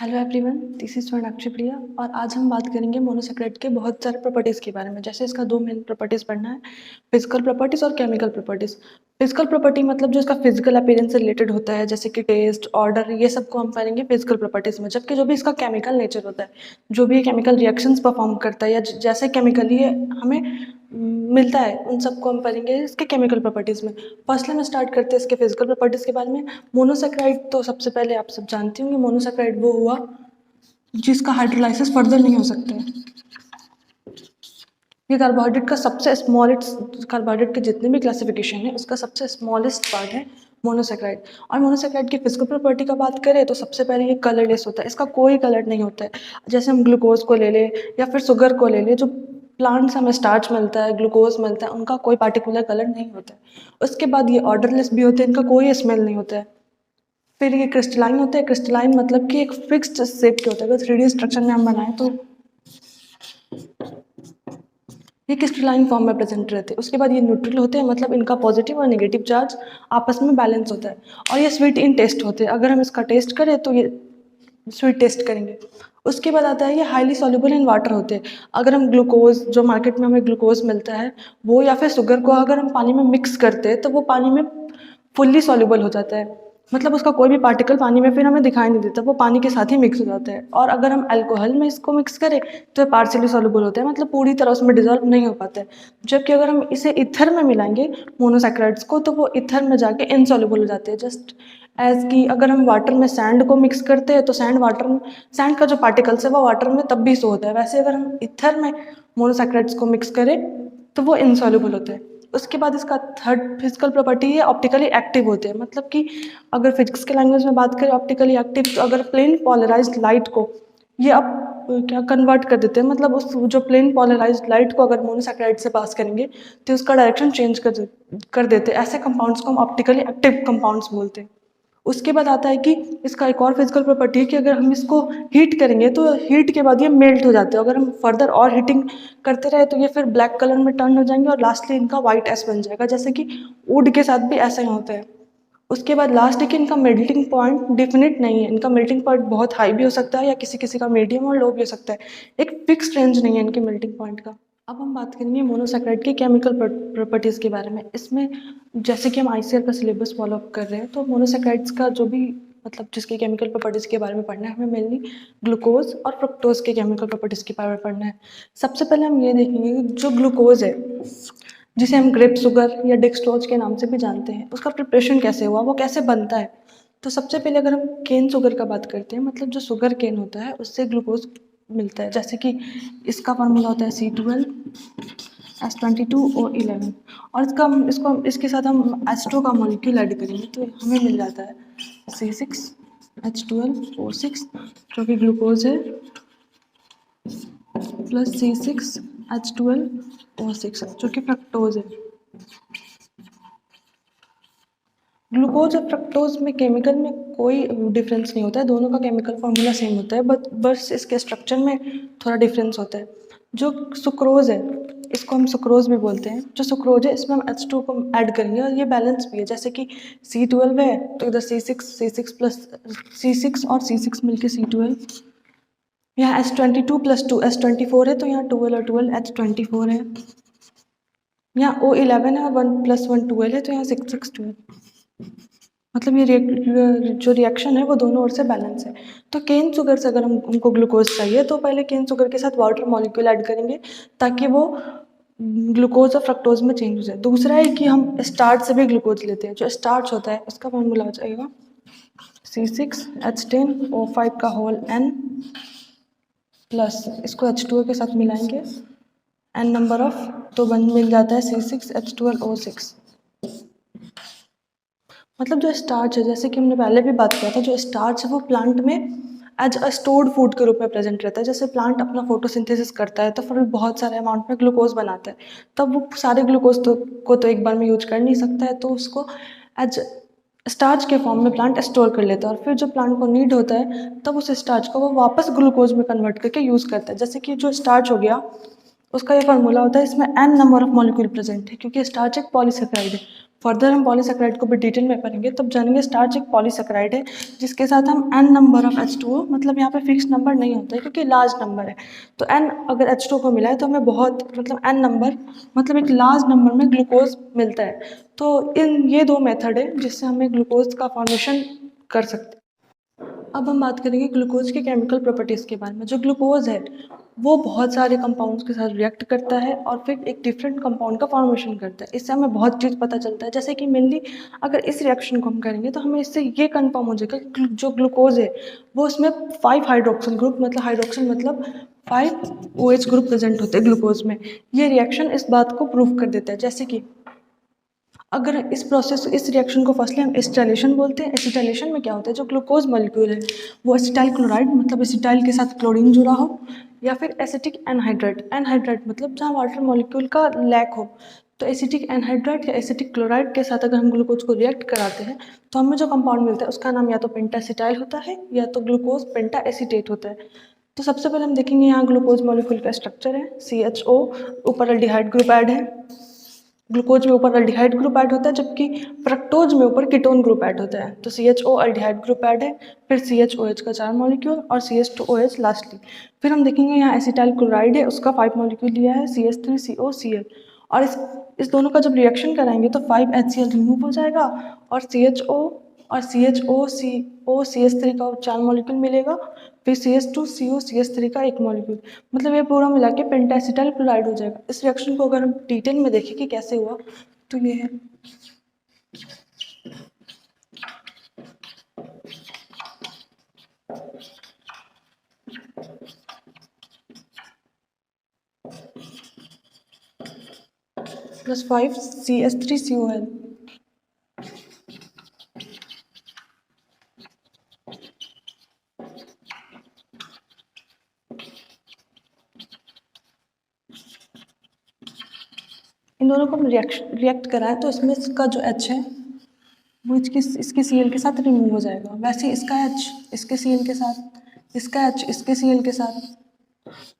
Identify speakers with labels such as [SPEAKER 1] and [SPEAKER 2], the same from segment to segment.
[SPEAKER 1] Hello everyone, this is Sonakshi Priya और आज हम बात करेंगे मोनोसेक्राइड के बहुत सारे प्रॉपर्टीज़ के बारे में। जैसे इसका दो मेन प्रॉपर्टीज़ पढ़ना है, फिजिकल प्रॉपर्टीज़ और केमिकल प्रॉपर्टीज़। फिजिकल प्रॉपर्टी मतलब जो इसका फिजिकल अपीयरेंस से रिलेटेड होता है, जैसे कि टेस्ट, ऑर्डर, ये सब को हम पढ़ेंगे फिजिकल प्रॉपर्टीज़ में। जबकि जो भी इसका केमिकल नेचर होता है, जो भी केमिकल रिएक्शंस परफॉर्म करता है या जैसे केमिकली हमें मिलता है, उन सबको हम पढ़ेंगे इसके केमिकल प्रॉपर्टीज़ में। फर्स्टली में स्टार्ट करते हैं इसके फिजिकल प्रॉपर्टीज़ के बारे में। मोनोसेक्राइड तो सबसे पहले आप सब जानते होंगे, मोनोसेक्राइड वो हुआ जिसका हाइड्रोलाइसिस फर्दर नहीं हो सकता है। ये कार्बोहाइड्रेट का सबसे स्मॉलेस्ट, कार्बोहाइड्रेट के जितने भी क्लासिफिकेशन है उसका सबसे स्मॉलेस्ट पार्ट है मोनोसेक्राइड। और मोनोसेक्राइड की फिजिकल प्रॉपर्टी का बात करें तो सबसे पहले ये कलरलेस होता है, इसका कोई कलर नहीं होता है। जैसे हम ग्लूकोज को ले लें या फिर शुगर को ले लें, जो प्लांट से हमें स्टार्च मिलता है, ग्लूकोज मिलता है, उनका कोई पार्टिकुलर कलर नहीं होता है। उसके बाद ये ऑर्डरलेस भी होते हैं, इनका कोई स्मेल नहीं होता है। फिर ये क्रिस्टलाइन होते हैं। क्रिस्टलाइन मतलब कि एक फिक्स्ड शेप के होते हैं। अगर 3D स्ट्रक्चर में हम बनाएं तो ये क्रिस्टलाइन फॉर्म में प्रेजेंट रहते हैं। उसके बाद ये न्यूट्रल होते हैं, मतलब इनका पॉजिटिव और नेगेटिव चार्ज आपस में बैलेंस होता है। और ये स्वीट इन टेस्ट होते हैं। अगर हम इसका टेस्ट करें तो ये स्वीट टेस्ट करेंगे। उसके बाद आता है ये हाईली सॉल्युबल इन वाटर होते हैं। अगर हम ग्लूकोज, जो मार्केट में हमें ग्लूकोज मिलता है, वो या फिर शुगर को अगर हम पानी में मिक्स करते हैं तो वो पानी में फुल्ली सॉल्युबल हो जाता है। मतलब उसका कोई भी पार्टिकल पानी में फिर हमें दिखाई नहीं देता, वो पानी के साथ ही मिक्स हो जाता है। और अगर हम अल्कोहल में इसको मिक्स करें तो ये पार्शियली सॉल्युबल होता है, मतलब पूरी तरह उसमें डिजॉल्व नहीं हो पाता है। जबकि अगर हम इसे ईथर में मिलाएंगे मोनोसैक्राइड्स को, तो वो ईथर में जाके इनसॉल्युबल हो जाते हैं। जस्ट एज कि अगर हम वाटर में सैंड को मिक्स करते हैं तो सैंड का जो पार्टिकल्स है वो वाटर में तब भी सो होता है। वैसे अगर हम ईथर में मोनोसैक्राइड्स को मिक्स करें तो वो इनसॉल्युबल होते हैं। उसके बाद इसका थर्ड फिजिकल प्रॉपर्टी है ऑप्टिकली एक्टिव होते हैं। मतलब कि अगर फिजिक्स के लैंग्वेज में बात करें ऑप्टिकली एक्टिव, तो अगर प्लेन पोलराइज्ड लाइट को ये अब क्या कन्वर्ट कर देते हैं, मतलब उस जो प्लेन पोलराइज्ड लाइट को अगर मोनोसैक्राइड से पास करेंगे तो उसका डायरेक्शन चेंज कर देते हैं। ऐसे कंपाउंड्स को हम ऑप्टिकली एक्टिव कंपाउंड्स बोलते हैं। उसके बाद आता है कि इसका एक और फिजिकल प्रॉपर्टी है कि अगर हम इसको हीट करेंगे तो हीट के बाद ये मेल्ट हो जाते हैं। अगर हम फर्दर और हीटिंग करते रहे तो ये फिर ब्लैक कलर में टर्न हो जाएंगे और लास्टली इनका वाइट एस बन जाएगा, जैसे कि वुड के साथ भी ऐसा ही होता है। उसके बाद लास्ट है कि इनका मेल्टिंग पॉइंट डिफिनिट नहीं है। इनका मेल्टिंग पॉइंट बहुत हाई भी हो सकता है या किसी किसी का मीडियम और लो भी हो सकता है। एक फिक्स रेंज नहीं है इनके मेल्टिंग पॉइंट का। अब हम बात करेंगे मोनोसैक्राइड के केमिकल प्रॉपर्टीज़ के बारे में। इसमें जैसे कि हम आईसीआर का सिलेबस फॉलो अप कर रहे हैं, तो मोनोसैक्राइड्स का जो भी मतलब जिसके केमिकल प्रॉपर्टीज़ के बारे में पढ़ना है, हमें मेनली ग्लूकोज और फ्रुक्टोज के केमिकल प्रॉपर्टीज़ के बारे में पढ़ना है। सबसे पहले हम ये देखेंगे कि जो ग्लूकोज है, जिसे हम ग्रेप शुगर या डेक्सट्रोज के नाम से भी जानते हैं, उसका प्रिपरेशन कैसे हुआ, वो कैसे बनता है। तो सबसे पहले अगर हम केन शुगर का बात करते हैं, मतलब जो शुगर केन होता है उससे ग्लूकोज मिलता है। जैसे कि इसका फार्मूला होता है C12H22O11। और इसके साथ हम एस्ट्रो का मॉलिक्यूल ऐड करेंगे तो हमें मिल जाता है C6H12O6, जो कि ग्लूकोज है, प्लस C6H12O6 जो कि फ्रक्टोज है। ग्लूकोज और फ्रक्टोज में केमिकल में कोई डिफरेंस नहीं होता है, दोनों का केमिकल फार्मूला सेम होता है, बस इसके स्ट्रक्चर में थोड़ा डिफरेंस होता है। जो सुक्रोज है, इसको हम सुक्रोज भी बोलते हैं। जो सुक्रोज है इसमें हम H2 को ऐड करेंगे और ये बैलेंस भी है। जैसे कि C12 है तो इधर C6 प्लस C6 और C6 मिलके C12। यहाँ H22 प्लस 2 H24 है तो यहाँ 12 और 12 H24 है। यहाँ O11 है और 1 प्लस 1 12 है तो यहाँ 6 6 12। मतलब ये जो रिएक्शन है वो दोनों ओर से बैलेंस है। तो केन शुगर से अगर हमको ग्लूकोज चाहिए तो पहले केन शुगर के साथ वाटर मॉलिक्यूल ऐड करेंगे ताकि वो ग्लूकोज और फ्रक्टोज में चेंज हो जाए। दूसरा है कि हम स्टार्च से भी ग्लूकोज लेते हैं। जो स्टार्च होता है उसका फॉर्मूला हो जाएगा C6H10O5 का होल N प्लस इसको H2O के साथ मिलाएंगे N नंबर ऑफ, तो बन मिल जाता है C6H12O6। मतलब जो स्टार्च है, जैसे कि हमने पहले भी बात किया था, जो स्टार्च है वो प्लांट में एज अ स्टोर्ड फूड के रूप में प्रेजेंट रहता है। जैसे प्लांट अपना फोटोसिंथेसिस करता है तो फिर बहुत सारे अमाउंट में ग्लूकोज बनाता है, तब वो सारे ग्लूकोज को तो एक बार में यूज कर नहीं सकता है, तो उसको एज स्टार्च के फॉर्म में प्लांट स्टोर कर लेता है। और फिर जब प्लांट को नीड होता है तब उस स्टार्च को वो वापस ग्लूकोज में कन्वर्ट करके यूज़ करता है। जैसे कि जो स्टार्च हो गया उसका ये फार्मूला होता है, इसमें N number of molecule present है क्योंकि स्टार्च एक पॉलीसेकेराइड है। फर्दर हम पॉलीसेकेराइड को भी डिटेल में पढ़ेंगे, तब जानेंगे स्टार्च एक पॉलीसेकेराइड है जिसके साथ हम n नंबर ऑफ H2O, मतलब यहाँ पे फिक्स नंबर नहीं होता है क्योंकि लार्ज नंबर है, तो n अगर H2O को मिला है तो हमें बहुत मतलब n नंबर मतलब एक लार्ज नंबर में ग्लूकोज मिलता है। तो ये दो मेथड है जिससे हमें ग्लूकोज का फॉर्मेशन कर सकते हैं। अब हम बात करेंगे ग्लूकोज के केमिकल प्रॉपर्टीज़ के बारे में। जो ग्लूकोज है वो बहुत सारे कंपाउंड्स के साथ रिएक्ट करता है और फिर एक डिफरेंट कंपाउंड का फॉर्मेशन करता है। इससे हमें बहुत चीज़ पता चलता है, जैसे कि मेनली अगर इस रिएक्शन को हम करेंगे तो हमें इससे ये कंफर्म हो जाएगा कि जो ग्लूकोज है वो उसमें 5 हाइड्रोक्सिल ग्रुप, मतलब हाइड्रोक्सिल मतलब 5 OH ग्रुप प्रेजेंट होते हैं ग्लूकोज में। ये रिएक्शन इस बात को प्रूव कर देता है। जैसे कि अगर इस रिएक्शन को फर्स्टली हम एसिटाइलेशन बोलते हैं। एसिटाइलेशन में क्या होता है, जो ग्लूकोज मॉलिक्यूल है वो एसिटाइल क्लोराइड मतलब एसिटाइल के साथ क्लोरीन जुड़ा हो, या फिर एसिटिक एनहाइड्राइड, एनहाइड्राइड मतलब जहाँ वाटर मॉलिक्यूल का लैक हो। तो एसिटिक एनहाइड्राइड या एसिटिक क्लोराइड के साथ अगर हम ग्लूकोज को रिएक्ट कराते हैं तो हमें जो कंपाउंड मिलता है उसका नाम या तो पेंटाएसिटाइल होता है या तो ग्लूकोज पेंटाएसीटेट होता है। तो सबसे पहले हम देखेंगे यहाँ ग्लूकोज मॉलिक्यूल का स्ट्रक्चर है। CHO, ऊपर एल्डिहाइड ग्रुप ऐड है। ग्लूकोज में ऊपर अल्डिहाइड ग्रुप ऐड होता है, जबकि फ्रक्टोज में ऊपर कीटोन ग्रुप ऐड होता है। तो CHO अल्डिहाइड ग्रुप ऐड है, फिर CHOH का 4 मॉलिक्यूल और CH2OH लास्टली। फिर हम देखेंगे यहाँ एसिटाइल क्लोराइड है, उसका 5 मॉलिक्यूल लिया है, CH3COCl। और इस दोनों का जब रिएक्शन कराएंगे तो 5 HCl रिमूव हो जाएगा और CHO और CHO CH3 का 4 मॉलिक्यूल मिलेगा, फिर CH2CO CH3 का 1 मॉलिक्यूल, मतलब ये पूरा मिला के पेंटाएसिटाइल क्लोराइड हो जाएगा। इस रिएक्शन को अगर हम डिटेल में देखें कि कैसे हुआ तो ये है। +5 CH3COl। इन दोनों को हम रिएक्ट कराएं तो इसमें इसका जो H है वो इसके Cl के साथ रिमूव हो जाएगा। वैसे इसका H इसके Cl के साथ, इसका H इसके Cl के साथ,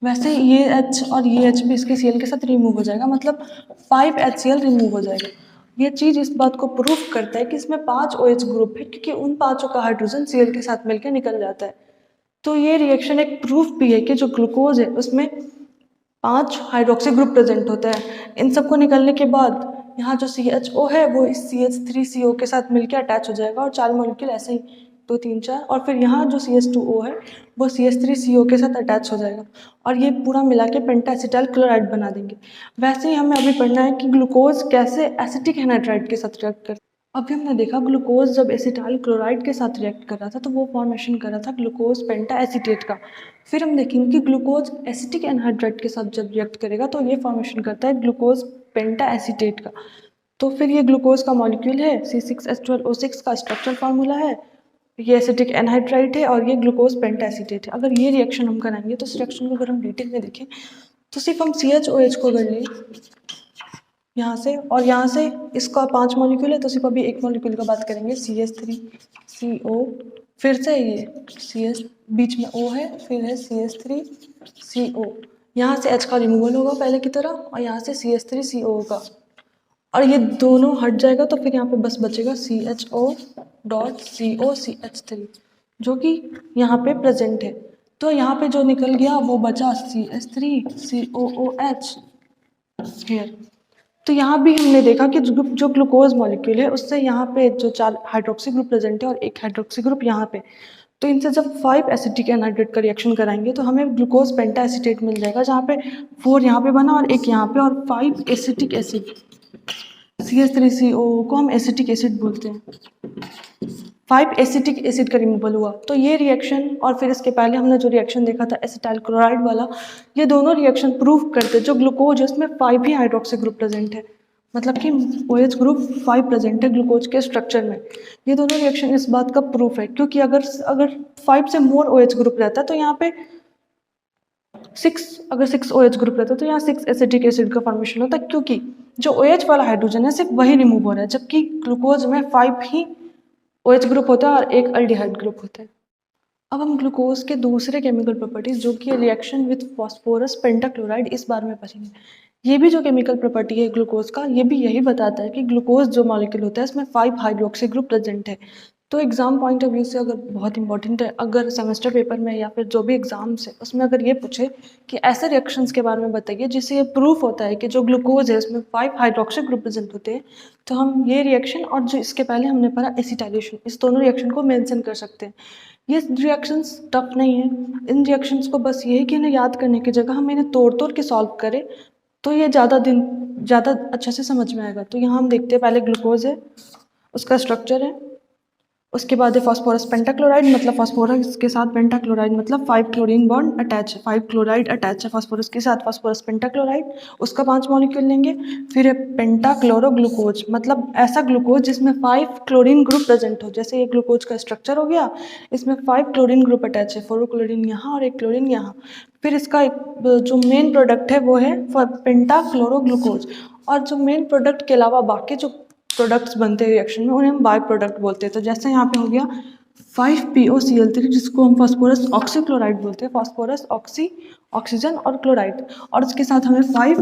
[SPEAKER 1] वैसे ये H और ये H भी इसके Cl के साथ रिमूव हो जाएगा, मतलब 5 HCl रिमूव हो जाएगा। ये चीज़ इस बात को प्रूफ करता है कि इसमें 5 OH ग्रुप है, क्योंकि उन पाँचों का हाइड्रोजन Cl के साथ मिलकर निकल जाता है। तो ये रिएक्शन एक प्रूफ भी है कि जो ग्लूकोज है उसमें 5 हाइड्रोक्सी ग्रुप प्रेजेंट होता है। इन सबको निकलने के बाद यहाँ जो CHO है वो इस CH3CO के साथ मिलकर अटैच हो जाएगा और 4 मॉलिक्यूल ऐसे ही 2 3 4, और फिर यहाँ जो CH2O है वो CH3CO के साथ अटैच हो जाएगा और ये पूरा मिला के पेंटाएसिटाइल क्लोराइड बना देंगे। वैसे ही हमें अभी पढ़ना है कि ग्लूकोज कैसे एसिटिक एनहाइड्राइड के साथ रिएक्ट करता है। अभी हमने देखा ग्लूकोज जब एसिटाइल क्लोराइड के साथ रिएक्ट कर रहा था तो वो फॉर्मेशन कर रहा था ग्लूकोज पेंटाएसीटेट का। फिर हम देखेंगे कि ग्लूकोज एसिटिक एनहाइड्राइड के साथ जब रिएक्ट करेगा तो ये फॉर्मेशन करता है ग्लूकोज पेंटाएसीटेट का। तो फिर ये ग्लूकोज का मॉलिक्यूल है, C6H12O6 का स्ट्रक्चर फार्मूला है, ये एसिटिक एनहाइड्राइड है और ये ग्लूकोज पेंटाएसीटेट है। अगर ये रिएक्शन हम कराएंगे तो इस रिएक्शन को अगर हम डिटेल में देखें तो सिर्फ हम CHOH को अगर लें यहाँ से और यहाँ से, इसका 5 मॉलिक्यूल है तो सिर्फ अभी 1 मॉलिक्यूल का बात करेंगे, CH3CO, फिर से ये CH बीच में O है, फिर है CH3CO। यहाँ से H का रिमूवल होगा पहले की तरह और यहाँ से CH3CO का, और ये दोनों हट जाएगा तो फिर यहाँ पे बस बचेगा CHO.COCH3 जो कि यहाँ पे प्रेजेंट है। तो यहाँ पे जो निकल गया वो बचा CH3COOH हेयर। तो यहाँ भी हमने देखा कि जो ग्लूकोज मॉलिक्यूल है उससे यहाँ पे जो 4 हाइड्रोक्सी ग्रुप प्रेजेंट है और 1 हाइड्रोक्सी ग्रुप यहाँ पे, तो इनसे जब 5 एसिटिक एनहाइड्रेट का रिएक्शन कराएंगे तो हमें ग्लूकोज पेंटाएसीटेट मिल जाएगा, जहाँ पे 4 यहाँ पे बना और 1 यहाँ पे, और 5 एसिटिक एसिड, CH3CO को हम एसिटिक एसिड बोलते हैं। 5 एसिटिक एसिड का रिमूवल हुआ। तो ये रिएक्शन और फिर इसके पहले हमने जो रिएक्शन देखा था एसिटाइल क्लोराइड वाला, ये दोनों रिएक्शन प्रूव करते जो ग्लूकोज है उसमें 5 ही हाइड्रोक्सी ग्रुप प्रेजेंट है, मतलब कि OH ग्रुप 5 प्रेजेंट है ग्लूकोज के स्ट्रक्चर में। ये दोनों रिएक्शन इस बात का प्रूफ है, क्योंकि अगर 5 से मोर OH ग्रुप रहता तो यहाँ पे 6 OH ग्रुप रहता तो यहाँ 6 एसिटिक एसिड का फॉर्मेशन होता, क्योंकि जो OH वाला हाइड्रोजन है सिर्फ वही रिमूव हो रहा है, जबकि ग्लूकोज में 5 ही OH ग्रुप होता है और 1 अल्डिहाइड ग्रुप होता है। अब हम ग्लूकोज के दूसरे केमिकल प्रॉपर्टीज जो कि रिएक्शन विद फॉस्फोरस पेंटाक्लोराइड, इस बारे में पढ़ेंगे। ये भी जो केमिकल प्रॉपर्टी है ग्लूकोज का, ये भी यही बताता है कि ग्लूकोज जो मॉलिक्यूल होता है इसमें 5 हाइड्रोक्सी ग्रुप प्रेजेंट है। तो एग्जाम पॉइंट ऑफ व्यू से अगर बहुत इंपॉर्टेंट है, अगर सेमेस्टर पेपर में या फिर जो भी एग्जाम्स है उसमें अगर ये पूछे कि ऐसे रिएक्शंस के बारे में बताइए जिससे ये प्रूफ होता है कि जो ग्लूकोज है उसमें 5 हाइड्रोक्सी ग्रुप प्रेजेंट होते हैं, तो हम ये रिएक्शन और जो इसके पहले हमने पढ़ा एसिटाइलेशन, इस दोनों रिएक्शन को मेंशन कर सकते हैं। ये रिएक्शंस टफ नहीं है, इन रिएक्शंस को बस यही कि इन्हें याद करने की जगह हम इन्हें तोड़ तोड़ के सॉल्व करें तो ये ज़्यादा अच्छे से समझ में आएगा। तो यहाँ हम देखते हैं, पहले ग्लूकोज है, उसका स्ट्रक्चर है, उसके बाद है फास्फोरस पेंटाक्लोराइड, मतलब फास्फोरस के साथ पेंटाक्लोराइड मतलब 5 क्लोरीन बॉन्ड अटैच है, 5 क्लोराइड अटैच है फास्फोरस के साथ, फास्फोरस पेंटाक्लोराइड, उसका 5 मॉलिक्यूल लेंगे। फिर है पेंटाक्लोरोग्लूकोज, मतलब ऐसा ग्लूकोज जिसमें 5 क्लोरीन ग्रुप प्रेजेंट हो, जैसे ये ग्लूकोज का स्ट्रक्चर हो गया, इसमें 5 क्लोरीन ग्रुप अटैच है, 4 क्लोरीन यहाँ और 1 क्लोरीन यहाँ। फिर इसका जो मेन प्रोडक्ट है वो है पेंटाक्लोरोग्लूकोज, और जो मेन प्रोडक्ट के अलावा बाकी जो प्रोडक्ट्स बनते हैं रिएक्शन में उन्हें हम बाय प्रोडक्ट बोलते हैं। तो जैसे यहाँ पे हो गया 5POCl3 जिसको हम फास्फोरस ऑक्सीक्लोराइड बोलते हैं, फास्फोरस ऑक्सी, ऑक्सीजन और क्लोराइड, और उसके साथ हमें 5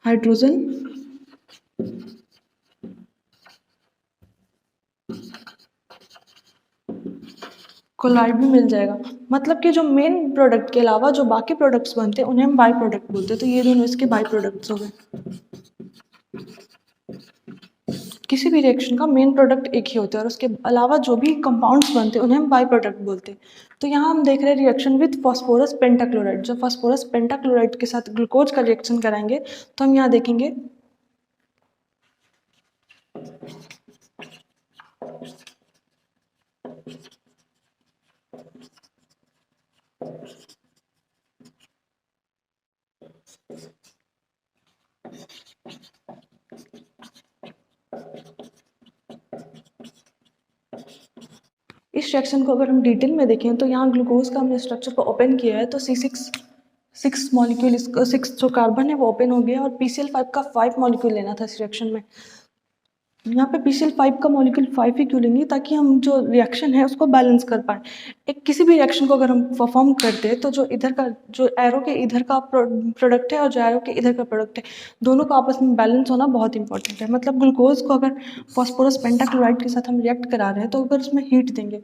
[SPEAKER 1] हाइड्रोजन क्लोराइड भी मिल जाएगा। मतलब कि जो मेन प्रोडक्ट के अलावा जो बाकी प्रोडक्ट्स बनते हैं उन्हें हम बाई प्रोडक्ट बोलते हैं। तो ये दोनों इसके बाई प्रोडक्ट्स हो गए। किसी भी रिएक्शन का मेन प्रोडक्ट एक ही होता है और उसके अलावा जो भी कंपाउंड्स बनते हैं उन्हें हम बाई प्रोडक्ट बोलते हैं। तो यहाँ हम देख रहे हैं रिएक्शन विद फास्फोरस पेंटाक्लोराइड। जब फास्फोरस पेंटाक्लोराइड के साथ ग्लूकोज का रिएक्शन कराएंगे तो हम यहाँ देखेंगे इस रिएक्शन को अगर हम डिटेल में देखें तो यहाँ ग्लूकोज का हमने स्ट्रक्चर को ओपन किया है तो C6 मॉलिक्यूल, इसका 6 जो कार्बन है वो ओपन हो गया, और PCl5 का 5 मॉलिक्यूल लेना था इस रिएक्शन में। यहाँ पे PCl5 का मॉलिक्यूल 5 ही क्यों लेंगे, ताकि हम जो रिएक्शन है उसको बैलेंस कर पाए। एक किसी भी रिएक्शन को अगर हम परफॉर्म करते हैं तो जो इधर का, जो एरो के इधर का प्रोडक्ट है और जो एरो के इधर का प्रोडक्ट है, दोनों का आपस में बैलेंस होना बहुत इंपॉर्टेंट है। मतलब ग्लूकोज को अगर फास्फोरस पेंटाक्लोराइड के साथ हम रिएक्ट करा रहे हैं तो अगर उसमें हीट देंगे,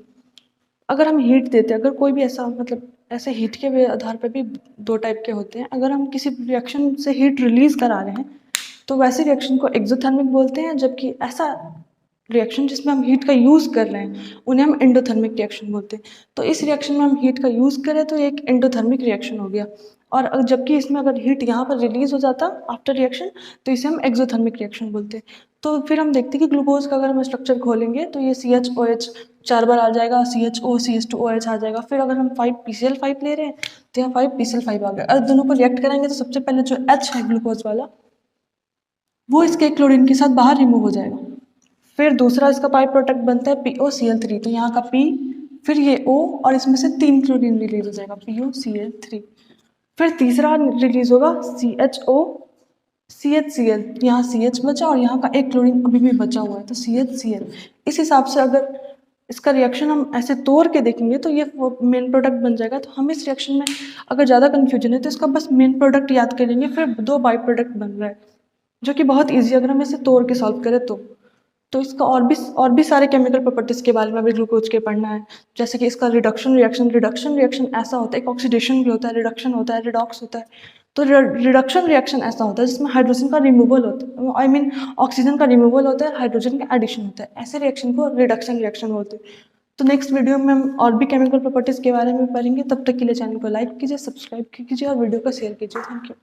[SPEAKER 1] अगर हम हीट देते हैं, अगर कोई भी ऐसा मतलब ऐसे हीट के आधार पर भी दो टाइप के होते हैं। अगर हम किसी रिएक्शन से हीट रिलीज करा रहे हैं तो वैसे रिएक्शन को एक्सोथर्मिक बोलते हैं, जबकि ऐसा रिएक्शन जिसमें हम हीट का यूज़ कर रहे हैं उन्हें हम एंडोथर्मिक रिएक्शन बोलते हैं। तो इस रिएक्शन में हम हीट का यूज़ करें तो एक एंडोथर्मिक रिएक्शन हो गया, और जबकि इसमें अगर हीट यहाँ पर रिलीज हो जाता आफ्टर रिएक्शन तो इसे हम एक्सोथर्मिक रिएक्शन बोलते हैं। तो फिर हम देखते हैं कि ग्लूकोज का अगर हम स्ट्रक्चर खोलेंगे तो ये CHOH 4 बार आ जाएगा, CHO CH2OH आ जाएगा। फिर अगर हम 5 PCl5 ले रहे हैं तो यहाँ 5 PCl5 आ गया। और दोनों को रिएक्ट कराएंगे तो सबसे पहले जो H है ग्लूकोज वाला वो इसके क्लोरीन के साथ बाहर रिमूव हो जाएगा। फिर दूसरा इसका बाई प्रोडक्ट बनता है POCl3, तो यहाँ का P, फिर ये O, और इसमें से 3 क्लोरीन रिलीज हो जाएगा POCl3। फिर तीसरा रिलीज होगा CHO CHCl, यहाँ CH बचा और यहाँ का एक क्लोरीन अभी भी बचा हुआ है तो CHCl। इस हिसाब से अगर इसका रिएक्शन हम ऐसे तोड़ के देखेंगे तो ये मेन प्रोडक्ट बन जाएगा। तो हम इस रिएक्शन में अगर ज़्यादा कन्फ्यूजन है तो इसका बस मेन प्रोडक्ट याद करेंगे, फिर 2 बाई प्रोडक्ट बन रहा है जो कि बहुत ईजी अगर हम इसे तोड़ के सॉल्व करें तो इसका और भी सारे केमिकल प्रॉपर्टीज़ के बारे में अभी ग्लूकोज के पढ़ना है। जैसे कि इसका रिडक्शन रिएक्शन ऐसा होता है, एक ऑक्सीडेशन भी होता है, रिडक्शन होता है, रिडॉक्स होता है। तो रिडक्शन रिएक्शन ऐसा होता है जिसमें हाइड्रोजन का रिमूवल होता है, आई मीन ऑक्सीजन का रिमूवल होता है, हाइड्रोजन का एडिशन होता है। ऐसे रिएक्शन को रिडक्शन रिएक्शन बोलते हैं। तो नेक्स्ट वीडियो में हम और भी केमिकल प्रॉपर्टीज़ के बारे में पढ़ेंगे। तब तक के लिए चैनल को लाइक कीजिए, सब्सक्राइब कीजिए और वीडियो को शेयर कीजिए। Thank you.